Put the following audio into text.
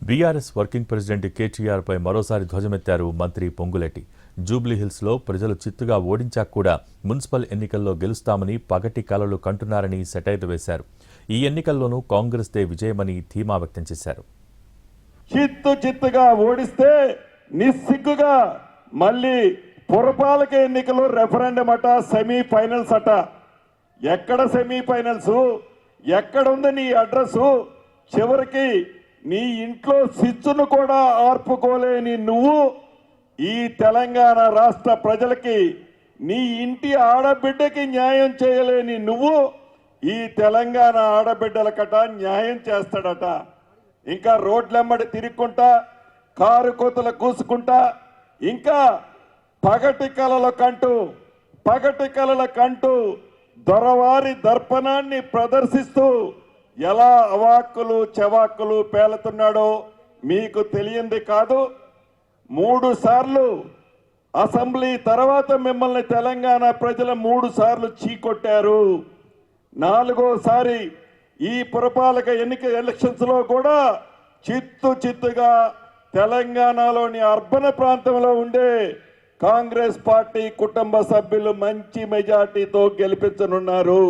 BRS working president KTR పై మరోసారి ధ్వజమెత్తారు మంత్రి పొంగులేటి. జూబ్లీహిల్స్ లో ప్రజలు చిత్తుగా ఓడించాక కూడా మున్సిపల్ ఎన్నికల్లో గెలుస్తామని పగటి కలలు కంటున్నారని సెటైర్ వేశారు. ఈ ఎన్నికల్లోనూ కాంగ్రెస్ దే విజయమని ధీమా వ్యక్తం చేశారు. చిత్తుగా ఓడిస్తే నిస్సిగ్గుగా మళ్ళీ పురపాలక ఎన్నికలు రెఫరెండం అట, సెమీఫైనల్స్ అట. ఎక్కడ సెమీఫైనల్స్, ఎక్కడుంది నీ అడ్రస్? చివరికి నీ ఇంట్లో స్విచ్ను కూడా ఆర్పుకోలేని నువ్వు ఈ తెలంగాణ రాష్ట్ర ప్రజలకి, నీ ఇంటి ఆడబిడ్డకి న్యాయం చేయలేని నువ్వు ఈ తెలంగాణ ఆడబిడ్డలకట న్యాయం చేస్తాడట. ఇంకా రోడ్లెమ్మడి తిరుగుకుంటా, కారు కోతలు కూసుకుంటా, ఇంకా పగటి కలల కంటూ దొరవారి దర్పణాన్ని ప్రదర్శిస్తూ ఎలా అవాక్కులు చెవాక్కులు పేలుతున్నాడో మీకు తెలియంది కాదు. 3 సార్లు అసెంబ్లీ తర్వాత మిమ్మల్ని తెలంగాణ ప్రజలు 3 సార్లు చీకొట్టారు. 4వసారి ఈ పురపాలక ఎలక్షన్స్ లో కూడా చిత్తుగా తెలంగాణలోని అర్బన్ ప్రాంతంలో ఉండే కాంగ్రెస్ పార్టీ కుటుంబ సభ్యులు మంచి మెజార్టీతో గెలిపించనున్నారు.